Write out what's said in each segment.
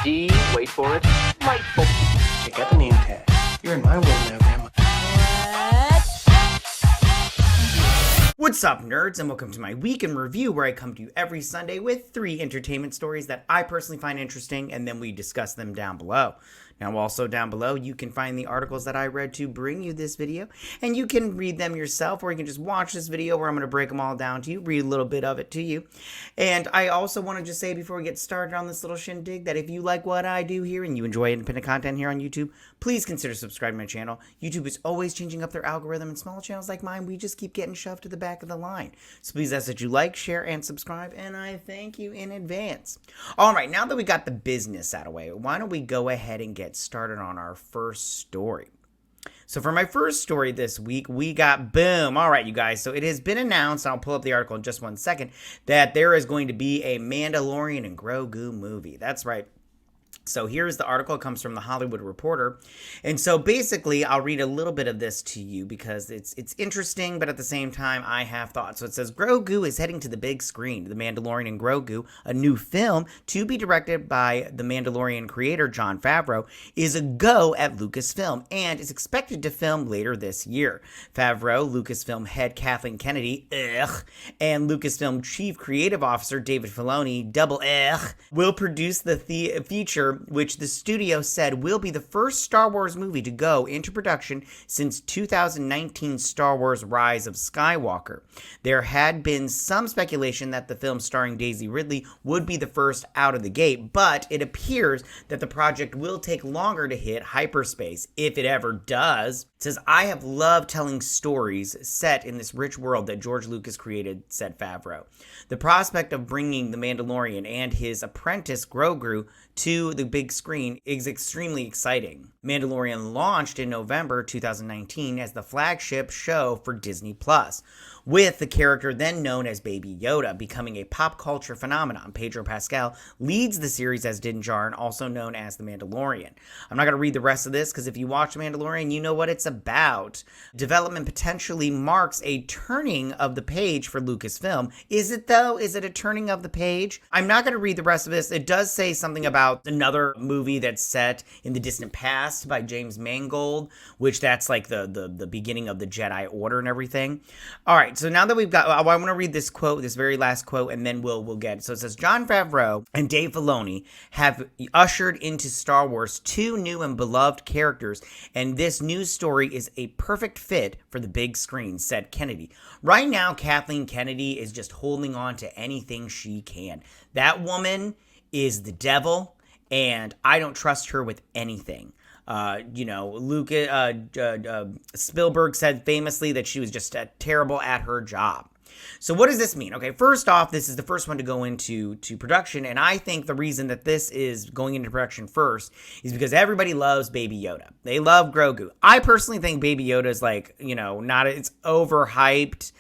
D, wait for it, delightful. Check out the name tag. You're in my world now, Grandma. What's up, nerds, and welcome to my week in review, where I come to you every Sunday with 3 entertainment stories that I personally find interesting, and then we discuss them down below. Now, also down below, you can find the articles that I read to bring you this video, and you can read them yourself, or you can just watch this video where I'm going to break them all down to you, read a little bit of it to you. And I also want to just say before we get started on this little shindig that if you like what I do here and you enjoy independent content here on YouTube, please consider subscribing to my channel. YouTube is always changing up their algorithm, and small channels like mine, we just keep getting shoved to the back of the line. So please ask that you like, share, and subscribe, and I thank you in advance. All right, now that we got the business out of the way, why don't we go ahead and get started on our first story. So for my first story this week, we got boom. All right, you guys. So it has been announced, I'll pull up the article in just one second, that there is going to be a Mandalorian and Grogu movie. That's right. So here's the article. It comes from the Hollywood Reporter. And so basically, I'll read a little bit of this to you because it's interesting, but at the same time, I have thoughts. So it says, Grogu is heading to the big screen. The Mandalorian and Grogu, a new film to be directed by the Mandalorian creator, Jon Favreau, is a go at Lucasfilm and is expected to film later this year. Favreau, Lucasfilm head Kaitlyn Kennedy, and Lucasfilm chief creative officer David Filoni, will produce the feature, which the studio said will be the first Star Wars movie to go into production since 2019 Star Wars Rise of Skywalker. There had been some speculation that the film starring Daisy Ridley would be the first out of the gate, but it appears that the project will take longer to hit hyperspace, if it ever does. It says, I have loved telling stories set in this rich world that George Lucas created, said Favreau. The prospect of bringing the Mandalorian and his apprentice Grogu to the big screen is extremely exciting. Mandalorian launched in November 2019 as the flagship show for Disney+, with the character then known as Baby Yoda becoming a pop culture phenomenon. Pedro Pascal leads the series as Din Djarin, also known as the Mandalorian. I'm not going to read the rest of this because if you watch Mandalorian, you know what it's about. Development potentially marks a turning of the page for Lucasfilm. Is it though? Is it a turning of the page? I'm not going to read the rest of this. It does say something about another movie that's set in the distant past by James Mangold, which that's like the beginning of the Jedi Order and everything. All right, so now that we've got, I want to read this quote, this very last quote, and then we'll get it. So it says, Jon Favreau and Dave Filoni have ushered into Star Wars 2 new and beloved characters, and this news story is a perfect fit for the big screen, said Kennedy. Right now, Kaitlyn Kennedy is just holding on to anything she can. That woman is the devil, and I don't trust her with anything. Spielberg said famously that she was just terrible at her job. So what does this mean? Okay, first off, this is the first one to go into production, and I think the reason that this is going into production first is because everybody loves Baby Yoda. They love Grogu. I personally think Baby Yoda is it's overhyped.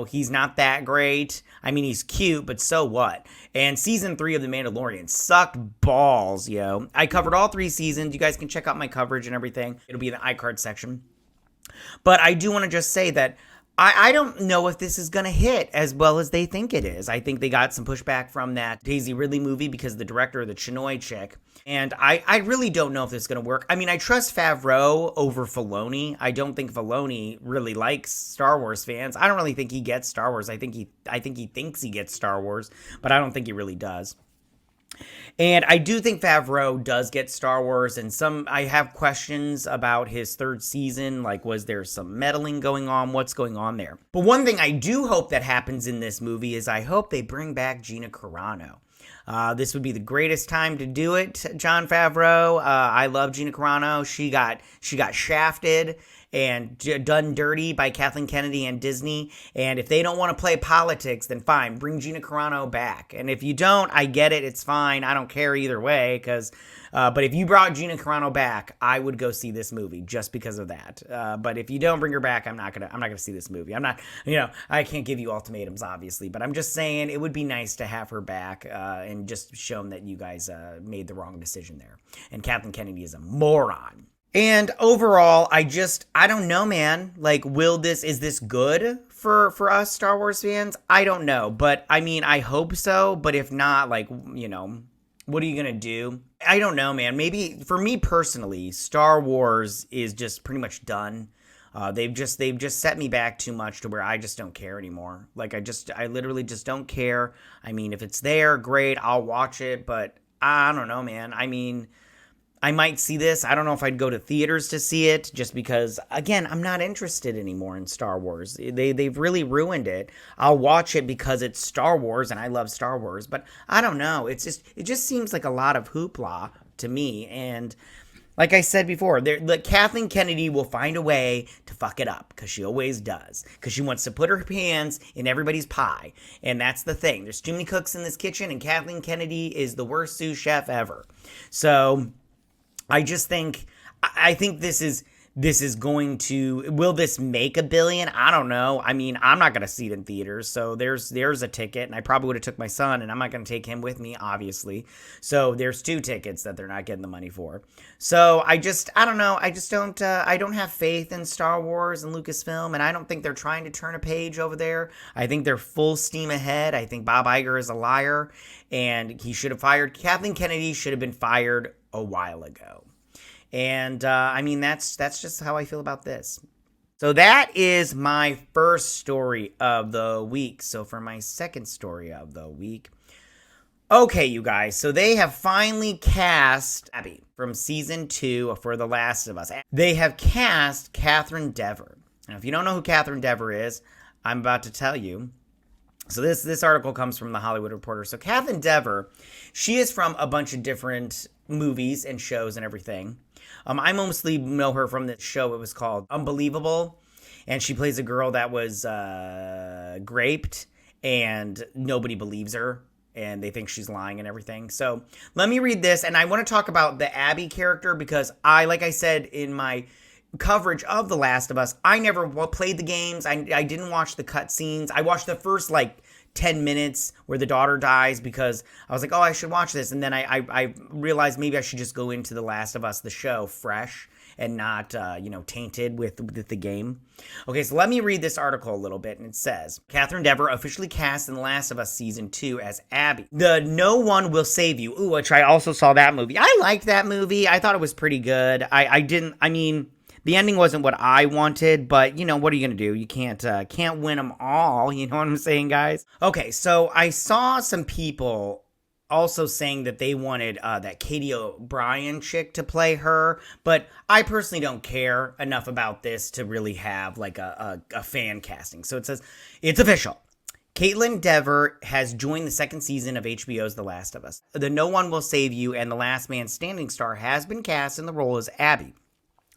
He's not that great. I mean, he's cute, but so what? And season 3 of The Mandalorian sucked balls, yo. I covered all 3 seasons. You guys can check out my coverage and everything. It'll be in the iCard section. But I do want to just say that I don't know if this is going to hit as well as they think it is. I think they got some pushback from that Daisy Ridley movie because the director, the Chinoy chick. And I really don't know if this is going to work. I mean, I trust Favreau over Filoni. I don't think Filoni really likes Star Wars fans. I don't really think he gets Star Wars. I think he thinks he gets Star Wars, but I don't think he really does. And I do think Favreau does get Star Wars, and I have questions about his 3rd season, like was there some meddling going on, what's going on there. But one thing I do hope that happens in this movie is I hope they bring back Gina Carano. This would be the greatest time to do it, Jon Favreau. I love Gina Carano. She got shafted and done dirty by Kaitlyn Kennedy and Disney. And if they don't want to play politics, then fine, bring Gina Carano back. And if you don't, I get it. It's fine. I don't care either way. But if you brought Gina Carano back, I would go see this movie just because of that. But if you don't bring her back, I'm not gonna see this movie. I can't give you ultimatums, obviously. But I'm just saying it would be nice to have her back and just show them that you guys made the wrong decision there. And Kaitlyn Kennedy is a moron. And overall, I don't know, man. Like, is this good for us Star Wars fans? I don't know. But, I mean, I hope so. But if not, what are you going to do? I don't know, man. Maybe for me personally, Star Wars is just pretty much done. They've just set me back too much to where I just don't care anymore. Like I literally just don't care. I mean, if it's there, great, I'll watch it, but I don't know, man. I mean, I might see this. I don't know if I'd go to theaters to see it just because, again, I'm not interested anymore in Star Wars. They've really ruined it. I'll watch it because it's Star Wars and I love Star Wars, but I don't know. It just seems like a lot of hoopla to me. And like I said before, Kaitlyn Kennedy will find a way to fuck it up because she always does. Because she wants to put her hands in everybody's pie. And that's the thing. There's too many cooks in this kitchen and Kaitlyn Kennedy is the worst sous chef ever. So I think this is going to, will this make $1 billion? I don't know. I mean, I'm not going to see it in theaters. So there's a ticket, and I probably would have took my son, and I'm not going to take him with me, obviously. So there's 2 tickets that they're not getting the money for. So I don't know. I don't have faith in Star Wars and Lucasfilm, and I don't think they're trying to turn a page over there. I think they're full steam ahead. I think Bob Iger is a liar, and he should have fired. Kaitlyn Kennedy should have been fired a while ago. And I mean, that's just how I feel about this. So that is my first story of the week. So for my second story of the week, okay, you guys, so they have finally cast Abby from season 2 for The Last of Us. They have cast Kaitlyn Dever. Now, if you don't know who Kaitlyn Dever is, I'm about to tell you. So this article comes from The Hollywood Reporter. So Kaitlyn Dever, she is from a bunch of different movies and shows and everything. I mostly know her from the show. It was called Unbelievable, and she plays a girl that was raped, and nobody believes her, and they think she's lying and everything. So let me read this, and I want to talk about the Abby character because like I said in my coverage of The Last of Us, I never played the games. I didn't watch the cutscenes. I watched the first 10 minutes where the daughter dies because I was like, oh, I should watch this. And then I realized maybe I should just go into The Last of Us, the show, fresh and not, tainted with the game. Okay, so let me read this article a little bit. And it says, Kaitlyn Dever officially cast in The Last of Us Season 2 as Abby. The No One Will Save You. Ooh, which I also saw that movie. I liked that movie. I thought it was pretty good. The ending wasn't what I wanted, but, what are you going to do? You can't win them all. You know what I'm saying, guys? Okay, so I saw some people also saying that they wanted that Katie O'Brien chick to play her, but I personally don't care enough about this to really have, a fan casting. So it says, it's official. Kaitlyn Dever has joined the second season of HBO's The Last of Us. The No One Will Save You and The Last Man Standing star has been cast in the role as Abby,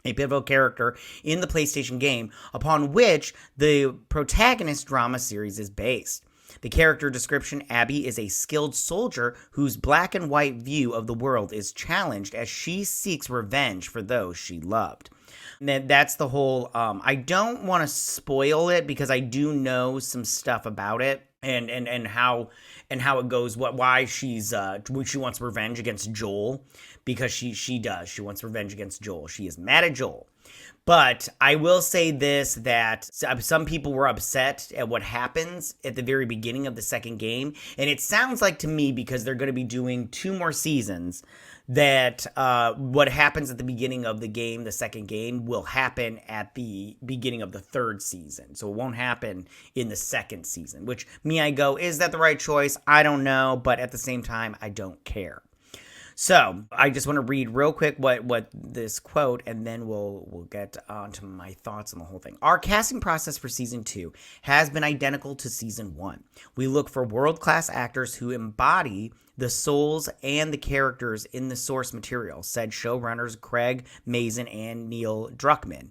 a pivotal character in the PlayStation game, upon which the protagonist drama series is based. The character description, Abby is a skilled soldier whose black and white view of the world is challenged as she seeks revenge for those she loved. And that's the whole, I don't want to spoil it because I do know some stuff about it and how it goes, why she wants revenge against Joel, because she wants revenge against Joel. She is mad at Joel. But I will say this, that some people were upset at what happens at the very beginning of the second game. And it sounds like to me, because they're going to be doing 2 more seasons, that what happens at the beginning of the game, the second game, will happen at the beginning of the 3rd season. So it won't happen in the 2nd season, which I go, is that the right choice? I don't know. But at the same time, I don't care. So I just want to read real quick what this quote, and then we'll get on to my thoughts on the whole thing. Our casting process for season 2 has been identical to season 1. We look for world-class actors who embody the souls and the characters in the source material, said showrunners Craig Mazin and Neil Druckmann.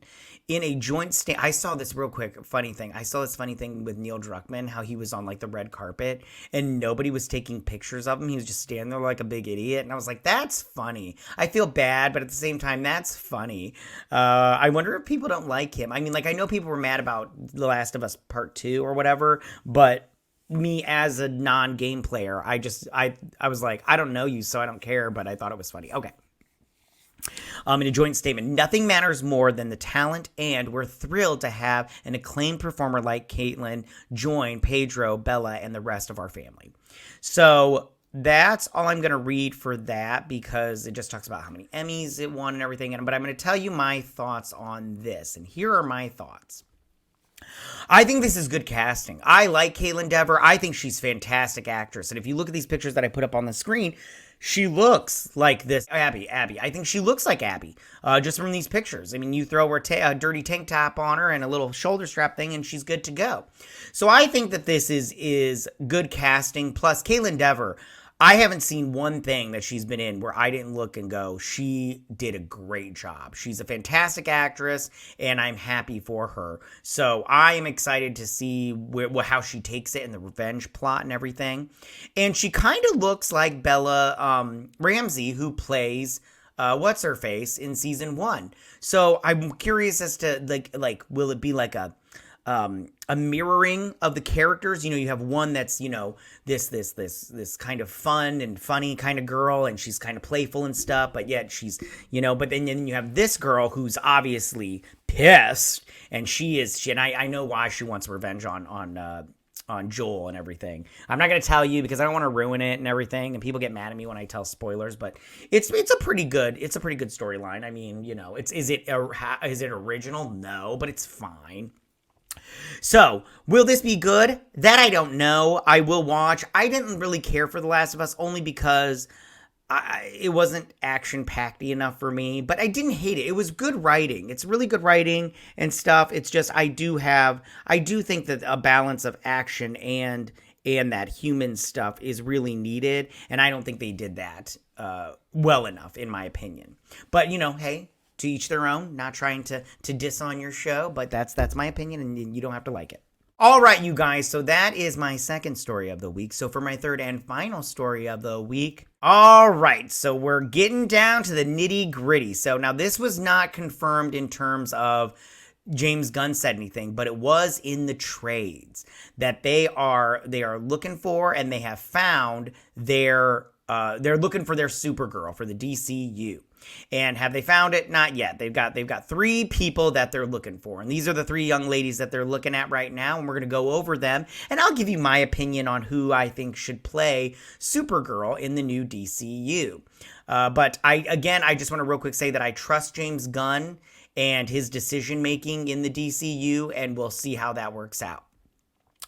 In a joint I saw this real quick funny thing. I saw this funny thing with Neil Druckmann, how he was on the red carpet and nobody was taking pictures of him. He was just standing there like a big idiot. And I was like, that's funny. I feel bad, but at the same time, that's funny. I wonder if people don't like him. I know people were mad about The Last of Us Part 2 or whatever, but me as a non-game player, I was like, I don't know you, so I don't care, but I thought it was funny. Okay. In a joint statement, nothing matters more than the talent, and we're thrilled to have an acclaimed performer like Kaitlyn join Pedro, Bella, and the rest of our family. So that's all I'm going to read for that because it just talks about how many Emmys it won and everything. But I'm going to tell you my thoughts on this. And here are my thoughts. I think this is good casting. I like Kaitlyn Dever. I think she's a fantastic actress. And if you look at these pictures that I put up on the screen, she looks like this Abby. I think she looks like Abby, just from these pictures. I mean, you throw her a dirty tank top on her and a little shoulder strap thing, and she's good to go. So I think that this is good casting. Plus, Kaitlyn Dever, I haven't seen one thing that she's been in where I didn't look and go, she did a great job. She's a fantastic actress, and I'm happy for her. So I am excited to see how she takes it in the revenge plot and everything. And she kind of looks like Bella Ramsey, who plays What's-Her-Face in season 1. So I'm curious as to, like, will it be like a mirroring of the characters? You have one that's, this kind of fun and funny kind of girl, and she's kind of playful and stuff, but yet she's, but then you have this girl who's obviously pissed, and and I know why she wants revenge on Joel and everything. I'm not going to tell you because I don't want to ruin it and everything, and people get mad at me when I tell spoilers, but it's a pretty good storyline. I mean, is it original? No, but it's fine. So, will this be good? That I don't know. I will watch. I didn't really care for The Last of Us only because it wasn't action-packed enough for me, but I didn't hate it. It was good writing. It's really good writing and stuff. It's just I do think that a balance of action and that human stuff is really needed, and I don't think they did that well enough, in my opinion. But, hey, to each their own, not trying to diss on your show, but that's my opinion, and you don't have to like it. All right, you guys, so that is my second story of the week. So for my third and final story of the week, all right, so we're getting down to the nitty-gritty. So now this was not confirmed in terms of James Gunn said anything, but it was in the trades that they are looking for, and they have found they're looking for their Supergirl for the DCU. And have they found it? Not yet. They've got 3 people that they're looking for. And these are the 3 young ladies that they're looking at right now. And we're going to go over them. And I'll give you my opinion on who I think should play Supergirl in the new DCU. But I just want to real quick say that I trust James Gunn and his decision making in the DCU. And we'll see how that works out.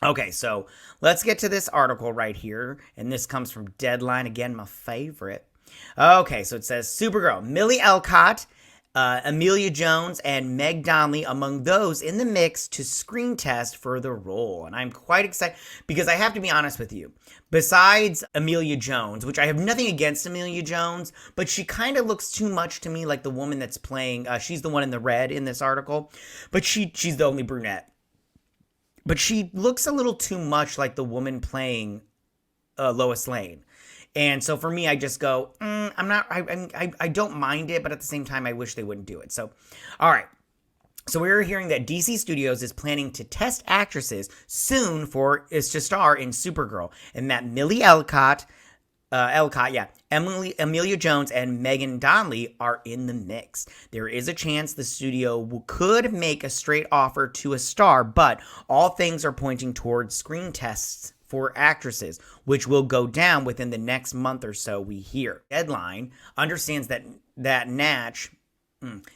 Okay, so let's get to this article right here. And this comes from Deadline. Again, my favorite. Okay, so it says Supergirl, Millie Alcock, Emilia Jones, and Meg Donnelly among those in the mix to screen test for the role. And I'm quite excited because I have to be honest with you. Besides Emilia Jones, which I have nothing against Emilia Jones, but she kind of looks too much to me like the woman that's playing, she's the one in the red in this article, but she's the only brunette. But she looks a little too much like the woman playing Lois Lane. And so for me, I just go, I don't mind it, but at the same time, I wish they wouldn't do it. So, all right. So we're hearing that DC Studios is planning to test actresses soon to star in Supergirl, and that Millie Alcock, Emilia Jones, and Megan Donnelly are in the mix. There is a chance the studio could make a straight offer to a star, but all things are pointing towards screen tests for actresses, which will go down within the next month or so, we hear. Deadline understands that Natch,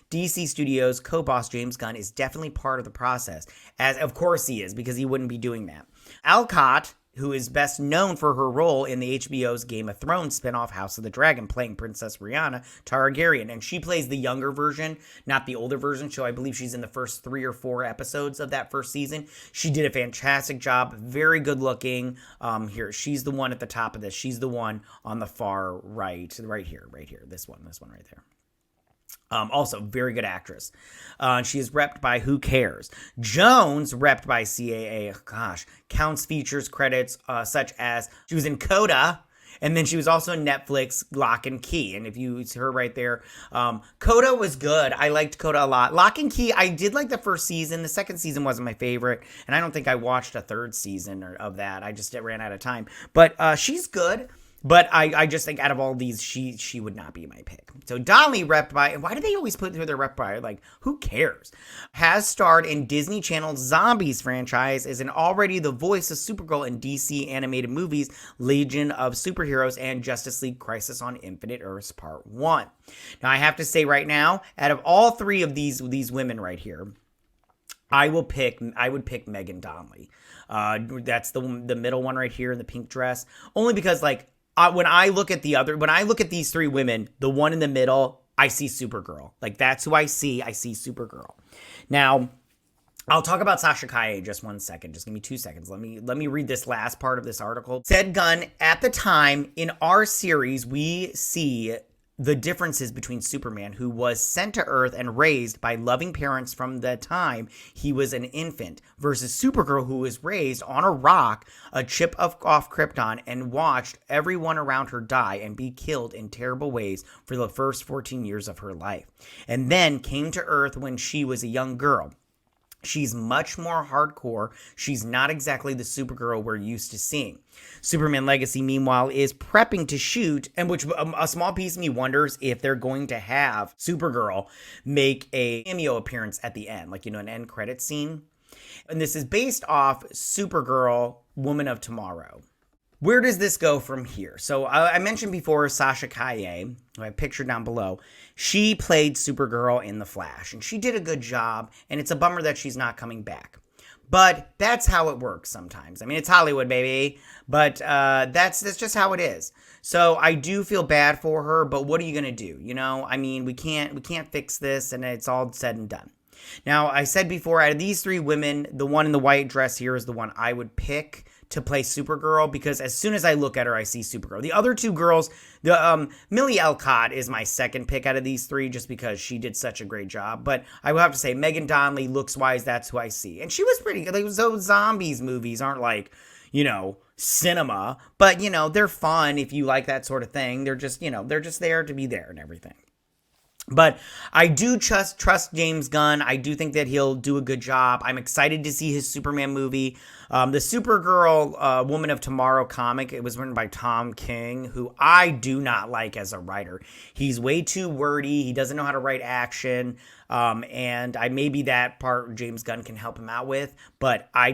DC Studios co-boss James Gunn, is definitely part of the process, as of course he is, because he wouldn't be doing that. Alcock, who is best known for her role in the HBO's Game of Thrones spinoff House of the Dragon, playing Princess Rhaenyra Targaryen. And she plays the younger version, not the older version. So I believe she's in the first 3 or 4 episodes of that first season. She did a fantastic job, very good looking. Here, she's the one at the top of this. She's the one on the far right here. This one right there. Also, very good actress. She is repped by Who Cares? Jones, repped by CAA. Gosh, counts features credits such as she was in Coda, and then she was also in Netflix Lock and Key. And if you see her right there, Coda was good. I liked Coda a lot. Lock and Key, I did like the first season. The second season wasn't my favorite, and I don't think I watched a third season of that. I just ran out of time. But she's good. But I just think out of all these, she would not be my pick. So Donnelly, rep by, why do they always put their rep by? Like, who cares? Has starred in Disney Channel's Zombies franchise, is already the voice of Supergirl in DC animated movies Legion of Superheroes and Justice League Crisis on Infinite Earths Part 1. Now, I have to say right now, out of all three of these women right here, I would pick Megan Donnelly. That's the middle one right here in the pink dress. Only because, like, when I look at these three women, the one in the middle, I see Supergirl. Like, that's who I see. I see Supergirl. Now, I'll talk about Sasha Calle just 1 second. Just give me 2 seconds. Let me read this last part of this article. Said Gunn, at the time in our series, we see the differences between Superman, who was sent to Earth and raised by loving parents from the time he was an infant, versus Supergirl, who was raised on a rock, a chip off Krypton, and watched everyone around her die and be killed in terrible ways for the first 14 years of her life, and then came to Earth when she was a young girl. She's much more hardcore. She's not exactly the Supergirl we're used to seeing. Superman Legacy, meanwhile, is prepping to shoot, and which a small piece of me wonders if they're going to have Supergirl make a cameo appearance at the end, like, you know, an end credit scene. And this is based off Supergirl, Woman of Tomorrow. Where does this go from here? So I mentioned before Sasha Calle, who I pictured down below. She played Supergirl in The Flash, and she did a good job, and it's a bummer that she's not coming back. But that's how it works sometimes. I mean, it's Hollywood, baby, but that's just how it is. So I do feel bad for her, but what are you going to do? You know, I mean, we can't fix this, and it's all said and done. Now, I said before, out of these three women, the one in the white dress here is the one I would pick to play Supergirl, because as soon as I look at her, I see Supergirl. The other two girls, Millie Alcock is my second pick out of these three, just because she did such a great job. But I will have to say, Megan Donnelly, looks-wise, that's who I see. And she was pretty good. Like, those zombies movies aren't like, you know, cinema, but, you know, they're fun if you like that sort of thing. They're just, you know, they're just there to be there and everything. But I do trust James Gunn. I do think that he'll do a good job. I'm excited to see his Superman movie. The Supergirl Woman of Tomorrow comic, it was written by Tom King, who I do not like as a writer. He's way too wordy. He doesn't know how to write action. And maybe that part James Gunn can help him out with. But I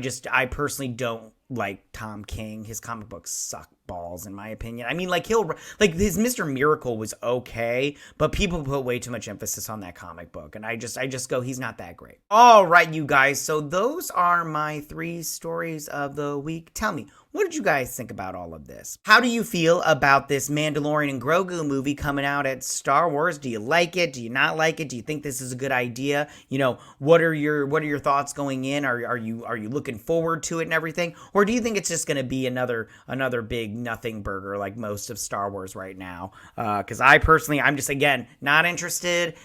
personally don't like Tom King. His comic books suck balls, in my opinion. I mean, like, his Mr. Miracle was okay, but people put way too much emphasis on that comic book, and I just go, he's not that great. All right, you guys, so those are my 3 stories of the week. Tell me, what did you guys think about all of this? How do you feel about this Mandalorian and Grogu movie coming out at Star Wars? Do you like it? Do you not like it? Do you think this is a good idea? You know, what are your thoughts going in? Are you looking forward to it and everything? Or do you think it's just going to be another big nothing burger like most of Star Wars right now? Because I'm just, again, not interested.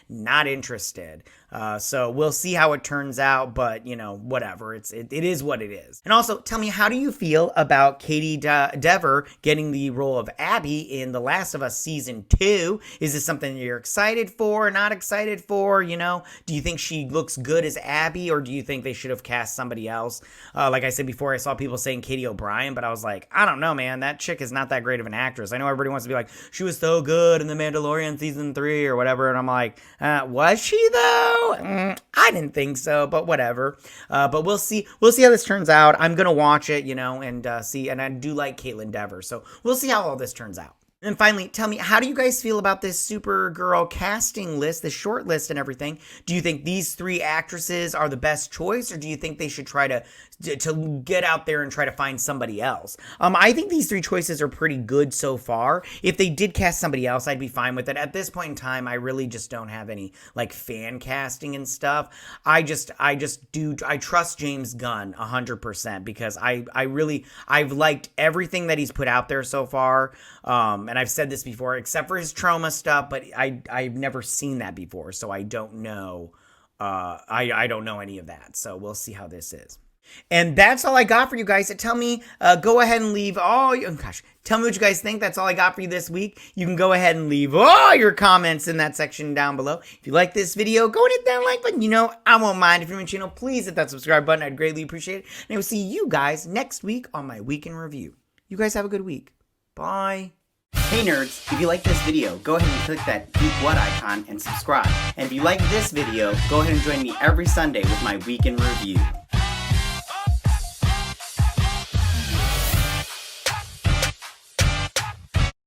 So we'll see how it turns out, but, you know, whatever. It is what it is. And also, tell me, how do you feel about Kaitlyn Dever getting the role of Abby in The Last of Us Season 2? Is this something you're excited for, not excited for? You know, do you think she looks good as Abby, or do you think they should have cast somebody else? Like I said before, I saw people saying Katie O'Brien, but I was like, I don't know, man. That chick is not that great of an actress. I know everybody wants to be like, she was so good in The Mandalorian Season 3 or whatever, and I'm like, was she though? I didn't think so, but whatever. But we'll see how this turns out. I'm gonna watch it, you know, and see. And I do like Kaitlyn Dever, so we'll see how all this turns out. And finally, tell me, how do you guys feel about this Supergirl casting list, this short list and everything? Do you think these 3 actresses are the best choice, or do you think they should try to get out there and try to find somebody else? I think these 3 choices are pretty good so far. If they did cast somebody else, I'd be fine with it. At this point in time, I really just don't have any, like, fan casting and stuff. I trust James Gunn 100%, because I've liked everything that he's put out there so far. And I've said this before, except for his trauma stuff, but I've never seen that before, so I don't know. I don't know any of that, so we'll see how this is. And that's all I got for you guys. So tell me, go ahead and leave tell me what you guys think. That's all I got for you this week. You can go ahead and leave all your comments in that section down below. If you like this video, go and hit that like button. You know, I won't mind. If you're new to my channel, please hit that subscribe button. I'd greatly appreciate it. And I will see you guys next week on my Week in Review. You guys have a good week. Bye. Hey nerds, if you like this video, go ahead and click that Geek What icon and subscribe. And if you like this video, go ahead and join me every Sunday with my Week in Review.